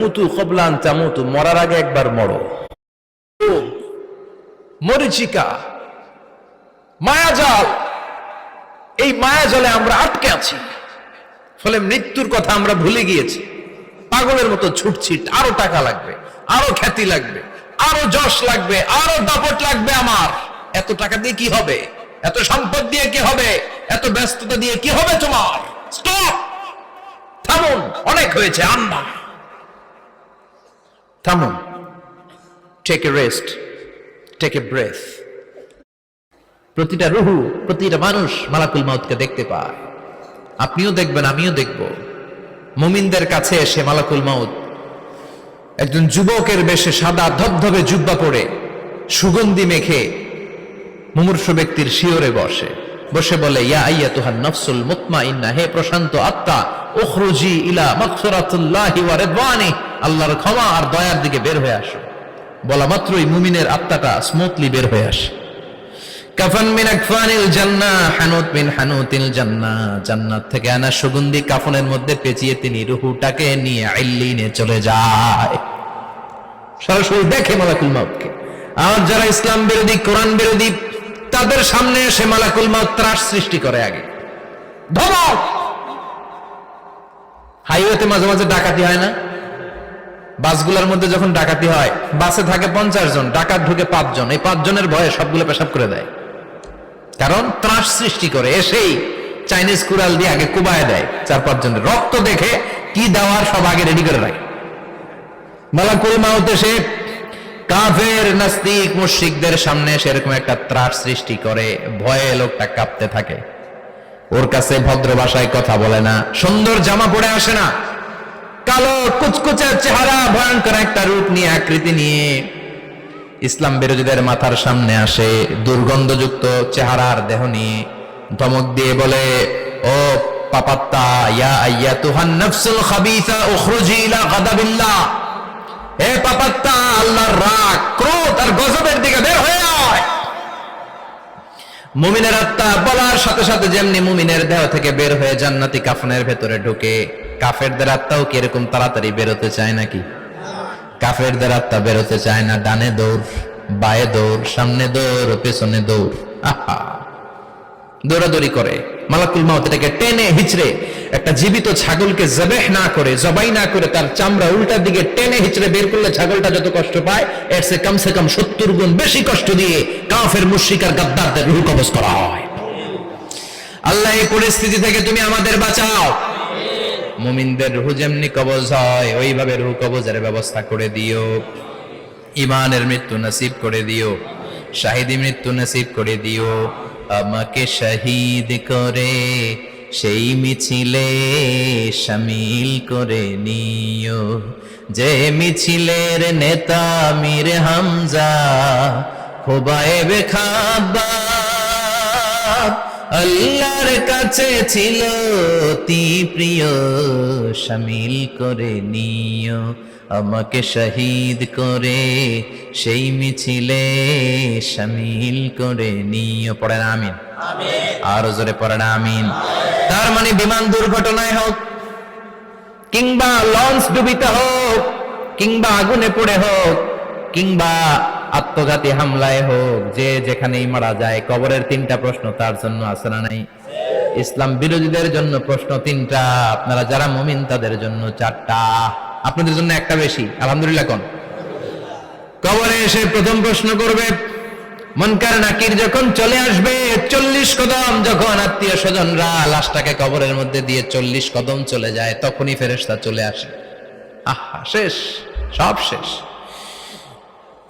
মুতু কবলান তামুতু, মরার আগে একবার মরো। মরিচিকা, মায়াজাল, এই মায়াজালে আমরা আটকে আছি। ফলে মৃত্যুর কথা আমরা ভুলে গিয়েছি, পাগলের মতো ছুটছি। আরো টাকা লাগবে, আরো খ্যাতি লাগবে, আরো যশ লাগবে, আরো দাপট লাগবে। আমার এত টাকা দিয়ে কি হবে? এত সম্পদ দিয়ে কি হবে? এত ব্যস্ততা দিয়ে কি হবে? তোমার স্টপ, থামুন, অনেক হয়েছে। আন্না, থামুন, take a rest, take a breath. প্রতিটা রুহু, প্রতিটা মানুষ মালাকুল মাউতকে দেখতে পায়। আপনিও দেখবেন, আমিও দেখব। মুমিনদের কাছে এসে মালাকুল মাউত একজন যুবকের বেশে সাদা ধবধবে জুব্বা পরে সুগন্ধি মেখে মুমূর্ষু ব্যক্তির শিয়রে বসে বসে বলে, ইয়া আইয়াতুহান নাফসুল মুতমাইন্না, হে প্রশান্ত আত্মা, উখরুজি ইলা মাগফিরাতুল্লাহি ওয়া রিদওয়ানি, আল্লাহর ক্ষমা আর দয়ার দিকে বের হয়ে আসো। বলা মাত্রই মুমিনের আত্মাটা স্মুথলি বের হয়ে আসে। কাফান মিন আকফানিল জান্নাহ, হানুত মিন হানুতিল জান্নাহ, জান্নাত থেকে আনা সুগন্ধি কাফনের মধ্যে পেঁচিয়ে তিনি রূহটাকে নিয়ে ইল্লিনে চলে যায়। সরাসরি দেখে মালাকুল মাউতকে। আর যারা ইসলাম বিরোধী, কোরআন বিরোধী, তাদের সামনে এসে মালাকুল মাউত ত্রাস সৃষ্টি করে। আগে ধমক। হাইওয়েতে মাঝে মাঝে ডাকাতি হয় না? বাসগুলোর মধ্যে যখন ডাকাতি হয়, বাসে থাকে 50 জন, ডাকাত ঢুকে 5 জন। এই 5 জনের ভয়ে সবগুলো পেশাব করে দেয়, কারণ ত্রাস সৃষ্টি করে। এসেই চাইনিজ কুড়াল দিয়ে আগে কুবায় দেয় 4-5 জনের। রক্ত দেখে কি দেওয়ার সব আগে রেডি করে রাখে। মালাকুল মাউত এসে কাফের, নাস্তিক, মুশরিকদের সামনে সেরকম একটা ত্রাস সৃষ্টি করে। ভয়ে লোকটা কাঁপতে থাকে। ওর কাছে ভদ্র ভাষায় কথা বলে না, সুন্দর জামা পরে আসে না, কালো কুচকুচে চেহারা, ভয়ঙ্কর একটা রূপ নিয়ে, আকৃতি নিয়ে ইসলাম বিরোধীদের মাথার সামনে আসে। দুর্গন্ধযুক্ত চেহারার দেহ নিয়ে ধমক দিয়ে বলে, ও পাপাত্তা, ইয়া আইয়াতুহান নাফসুল খাবিসা উখরুজি ইলা গাদাবিল্লাহ, হে পাপাত্তা, আল্লাহর রাগ, ক্রোধ আর গজবের দিকে বের হয়ে আয়। মুমিনের আত্মা বলার সাথে সাথে যেমনি মুমিনের দেহ থেকে বের হয়ে জান্নাতি কাফনের ভেতরে ঢুকে, কাফেরদের আত্মাও কি এরকম তাড়াতাড়ি বেরোতে চায় নাকি? কাফেরদের আত্মা বেরোতে চায় না। ডানে দৌড়, বায়ে দৌড়, সামনে দৌড়, পেছনে দৌড়, আহা, দৌড়াদৌড়ি করে। মালাকুল মাউত এটাকে টেনে হিচড়ে, একটা জীবিত ছাগলকে জবাই না করে তার চামড়া উল্টার দিকে টেনে হিচড়ে বের করলে ছাগলটা যত কষ্ট পায়, এর চেয়ে কমসে কম 70 গুণ বেশি কষ্ট দিয়ে কাফের, মুশরিক আর গাদ্দারদের রূহ কবজ করা হয়। আল্লাহ, এই পরিস্থিতি থেকে তুমি আমাদের বাঁচাও। মুমিনদের রূহ যেমনি কবজ হয়, ওইভাবে রূহ কবজের ব্যবস্থা করে দিও। ইমানের মৃত্যু নসিব করে দিও, শাহিদি মৃত্যু নসিব করে দিও। আমাকে শহীদ করে সেই মিছিলে শামিল করে নিও, যে মিছিলের নেতা মীর হামজা, খোবায়েবে খাব্বাব, আল্লাহর কাছে ছিল অতি প্রিয়, শামিল করে নিও। আমাকে শহীদ করে সেই মিছিলে শামিল করে নিও। পড়েন আমিন। আরো জোরে পড়েন আমিন। তার মানে বিমান দুর্ঘটনায় হোক, কিংবা লঞ্চ ডুবিতে হোক, কিংবা আগুনে পড়ে হোক, কিংবা আত্মঘাতী হামলায় হোক, যে যেখানেই মারা যায়, কবরের 3টা প্রশ্ন তার জন্য আছে না নাই? ইসলাম বিরোধীদের জন্য প্রশ্ন 3টা, আপনারা যারা মুমিন তাদের জন্য 4টা, আপনাদের জন্য একটা বেশি। আলহামদুলিল্লাহ কোন? কবরে এসে প্রথম প্রশ্ন করবে, মুনকার নাকির যখন চলে আসবে, 40 কদম যখন আত্মীয় স্বজনরা লাশটাকে কবরের মধ্যে দিয়ে 40 কদম চলে যায়, তখনই ফেরেশতা চলে আসে। আহা, শেষ, সব শেষ।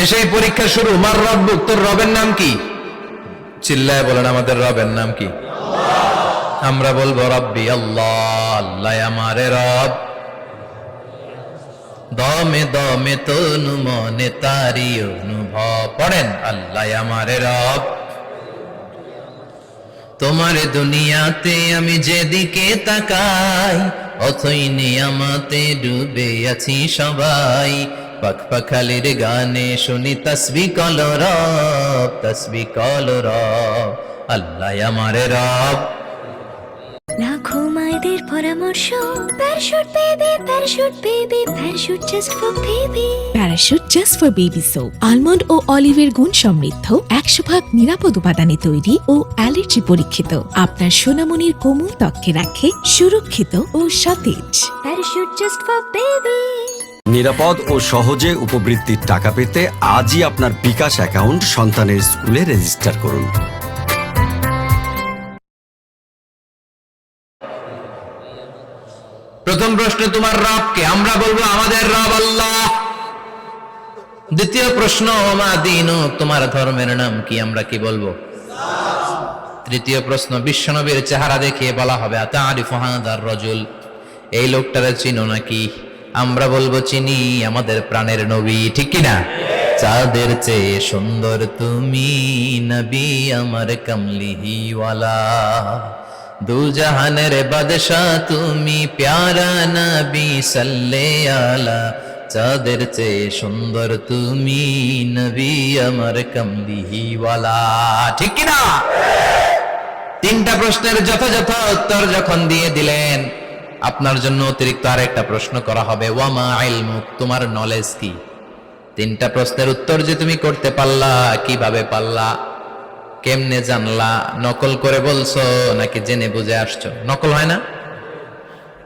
এসে পরীক্ষা শুরু। মার রব্বুক, তোর রবের নাম কি? চিল্লায় বলেন, আমাদের রবের নাম কি? আমরা বলবো রব্বি আল্লাহ, আল্লাহ আমারে রব। দমে দমে তনু মনে তারি অনুভব। পড়েন, আল্লাহ আমারে রব। তোমার দুনিয়াতে আমি যেদিকে তাকাই, অথই নিয়ামতে ডুবে আছি সবাই। পাখ পাখালির গানে শুনি তসবিহ কল রব, তসবিহ কল রব, আল্লাহ আমারে রব। লাখো মায়েদের পরামর্শ পরামর্শ। Parachute baby, parachute baby, parachute just for baby. Parachute just for baby soap almond ও অলিভের গুণ সমৃদ্ধ 100% নিরাপদ উপাদানে তৈরি ও অ্যালার্জি পরীক্ষিত। আপনার সোনামণির কোমল ত্বককে রাখে সুরক্ষিত ও সতেজ। Parachute just for baby. নিরাপদ ও সহজে উপবৃত্তির টাকা পেতে আজই আপনার বিকাশ অ্যাকাউন্ট সন্তানের স্কুলে রেজিস্টার করুন। প্রথম প্রশ্ন, তোমার রব কে? আমরা বলবো আমাদের রব আল্লাহ। দ্বিতীয় প্রশ্ন, ওমা দীনু, তোমার ধর্মের নাম কি? আমরা কি বলবো? তৃতীয় প্রশ্ন, বিশ্বনবীর চেহারা দেখিয়ে বলা হবে আতারিফু হাদার রাজুল, এই লোকটারে চিনো নাকি? আমরা বলবো চিনি, আমাদের প্রাণের নবী, ঠিক কি না? চাঁদের চেয়ে সুন্দর তুমি নবী আমার কামলিহিওয়ালা, দু জাহানের বাদশাহ তুমি প্যারা নবী সাল্লে আলা, চাঁদের চেয়ে সুন্দর তুমি নবী আমার কামলিহিওয়ালা, ঠিক কি না? তিনটা প্রশ্নের যথাযথ উত্তর যখন দিয়ে দিলেন, আপনার জন্য অতিরিক্ত আরেকটা প্রশ্ন করা হবে, ওয়ামা ইলমুক, তোমার নলেজ কি? তিনটা প্রশ্নের উত্তর যে তুমি করতে পারলা, কিভাবে পারলা, কেমনে জানলা? নকল করে বলছো নাকি জেনে বুঝে আসছো? নকল হয় না?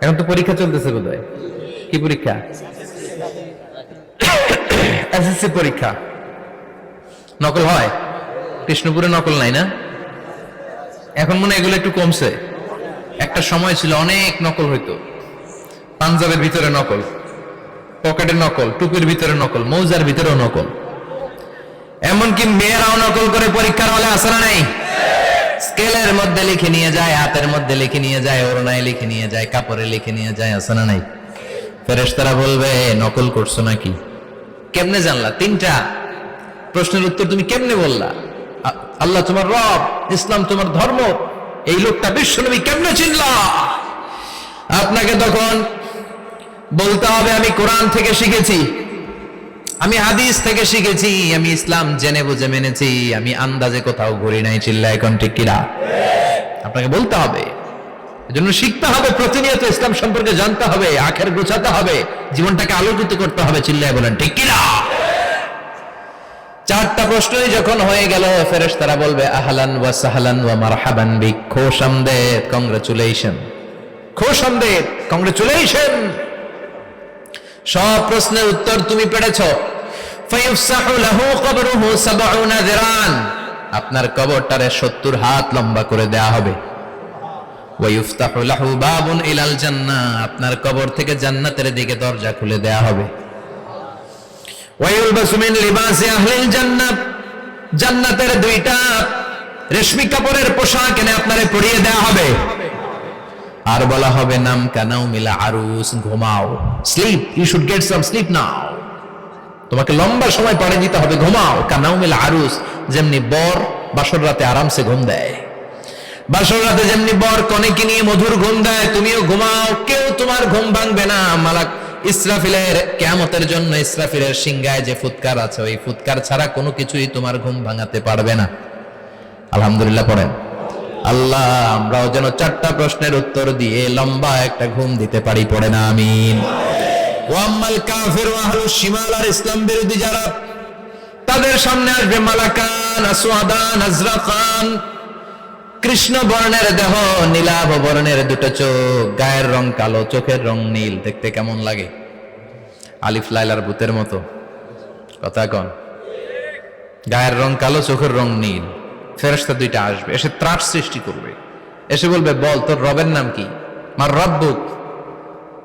এখন তো পরীক্ষা চলতেছে বোধহয়। কি পরীক্ষা? এসএসসি পরীক্ষা। নকল হয়? কৃষ্ণপুরে নকল নাই না? এখন মনে হয় এগুলো একটু কমছে। একটা সময় ছিল অনেক নকল হইতো। পাঞ্জাবের ভিতরে নকল, পকেটের নকল, টুপির ভিতরে নকল, মৌজার ভিতরেও নকল, এমনকি মেয়েরাও নকল করে পরীক্ষার হলে আসে না নাই? স্কেলের মধ্যে লিখে নিয়ে যায়, হাতের মধ্যে লিখে নিয়ে যায়, ওড়নায় লিখে নিয়ে যায়, কাপড়ে লিখে নিয়ে যায়, আসে না নাই? ফেরেশতারা বলবে নকল করছো নাকি? কেমনে জানলা? তিনটা প্রশ্নের উত্তর তুমি কেমনে বললা? আল্লাহ তোমার রব, ইসলাম তোমার ধর্ম, এই লোকটা বিশ্বনবী, কেমনে চিনলা? আপনাকে তখন বলতে হবে আমি কোরআন থেকে শিখেছি, আমি হাদিস থেকে শিখেছি, আমি ইসলাম জেনে বুঝে মেনেছি, আমি আন্দাজে কোথাও ঘুরি নাই। চিল্লা এখন ঠিক কিনা? আপনাকে বলতে হবে, এজন্য শিখতে হবে, প্রতিনিয়ত ইসলাম সম্পর্কে জানতে হবে, আখের গোছাতে হবে, জীবনটাকে আলোকিত করতে হবে। চিল্লায় বলেন ঠিক কিনা? চারটা প্রশ্নই যখন হয়ে গেল, ফেরেশতারা বলবে আহলান ওয়া সাহলান ওয়া মারহাবান বিক, খোশামদেদ, কংগ্রাচুলেশন, খোশামদেদ, কংগ্রাচুলেশন, সব প্রশ্নের উত্তর তুমি পেরেছো। ফায়ুফসাহু লাহু কবরুহু ৭০ যিরান, আপনার কবরটারে ৭০ হাত লম্বা করে দেয়া হবে। ওয়া ইফতাহু লাহু বাবুন ইলাল জান্নাহ, আপনার কবর থেকে জান্নাতের দিকে দরজা খুলে দেয়া হবে। ওয়া ইউলবাসু মিন লিবাসি আহলিল জান্নাহ, জান্নাতের দুইটা রেশমি কাপড়ের পোশাক এনে আপনারে পরিয়ে দেয়া হবে। আর বলা হবে নাম কানাও মিলা আরুস, ঘুমাও, sleep, you should get some sleep now, তোমাকে লম্বা সময় পড়ে দিতে হবে, ঘুমাও। কানাও মিলা আরুস, যেমনি বর বাসর রাতে আরামসে ঘুম দেয়, বাসর রাতে যেমনি বর কনেকে নিয়ে মধুর ঘুম দেয়, তুমিও ঘুমাও, কেউ তোমার ঘুম ভাঙবে না। মালাক ইসরাফিলের, কিয়ামতের জন্য ইসরাফিলের সিংহায় যে ফুৎকার আছে, ওই ফুৎকার ছাড়া কোনো কিছুই তোমার ঘুম ভাঙাতে পারবে না। আলহামদুলিল্লাহ পড়েন। আল্লাহ আমরাও যেন চারটা প্রশ্নের উত্তর দিয়ে লম্বা একটা ঘুম দিতে পারি, পড়ে না আমিন। ওয়াম্মাল কাফির ওয়া আহলুশ শিমাল, আর ইসলাম বিরোধী যারা, তাদের সামনে আসবে মালাকান আসওয়াদান আজরাকান, কৃষ্ণ বর্ণের দেহ, নীলাভ বর্ণের দুটো চোখ, গায়ের রং কালো, চোখের রং নীল, দেখতে কেমন লাগে? আলিফ লাইলার ভূতের মতো, কথা কন। গায়ের রং কালো, চোখের রং নীল। ফেরেশতা দুইটা আসবে, এসে ত্রাস সৃষ্টি করবে, এসে বলবে বল তোর রবের নাম কি? মার রব্বুক।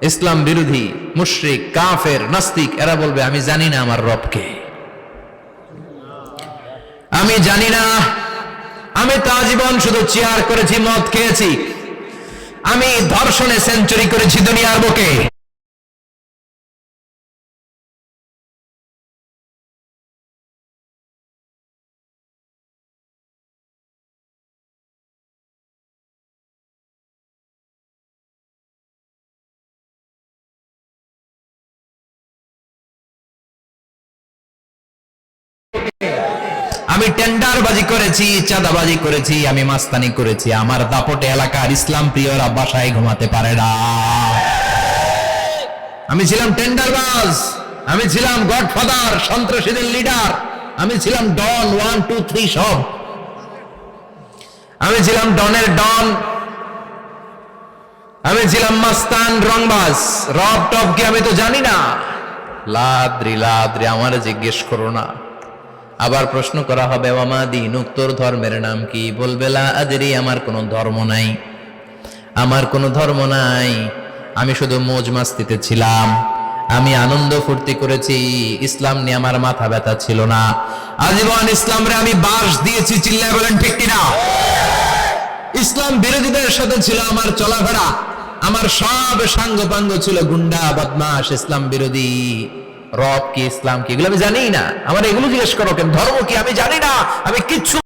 ইসলাম বিরোধী মুশরিক, কাফের, নাস্তিক, এরা বলবে আমি জানি না আমার রবকে, আমি জানি না, আমি তো আজীবন শুধু চেয়ার করেছি, মদ খেয়েছি, আমি ধর্ষণে সেঞ্চুরি করেছি দুনিয়ার বুকে। আমি টেন্ডারবাজি করেছি, চাঁদাবাজি করেছি, আমি মাস্তানি করেছি। আমার দাপটে এলাকার ইসলাম প্রিয়রা বাসায় ঘুমাতে পারে না। আমি ছিলাম টেন্ডারবাজ, আমি ছিলাম গডফাদার, সন্ত্রাসীদের লিডার, আমি ছিলাম ডন 1 2 3 সব। আমি ছিলাম ডনের ডন, আমি ছিলাম মাস্তান, রংবাজ, রব টপ কি আমি তো জানি না। লাদ্রি লাদ্রি, আমার জিজ্ঞেস করো না। আবার প্রশ্ন করা হবে ওয়ামা দীনুক, তোর ধর্মের নাম কি? বলবে লা আদরি, আমার কোনো ধর্ম নাই, আমার কোনো ধর্ম নাই। আমি শুধু মৌজ মাস্তিতে ছিলাম, আমি আনন্দ ফুর্তি করেছি, ইসলাম নিয়ে আমার মাথা ব্যথা ছিল না। আজীবন ইসলামরে আমি বাস দিয়েছি, চিল্লায় বলেন ঠিক কিনা? ইসলাম বিরোধীদের সাথে ছিল আমার চলাফেরা, আমার সব সাঙ্গ পাঙ্গ ছিল গুন্ডা বদমাশ ইসলাম বিরোধী। রব কি, ইসলাম কি, এগুলো আমি জানি না। আমার এগুলো জিজ্ঞেস করো কেন? ধর্ম কি আমি জানি না, আমি কিচ্ছু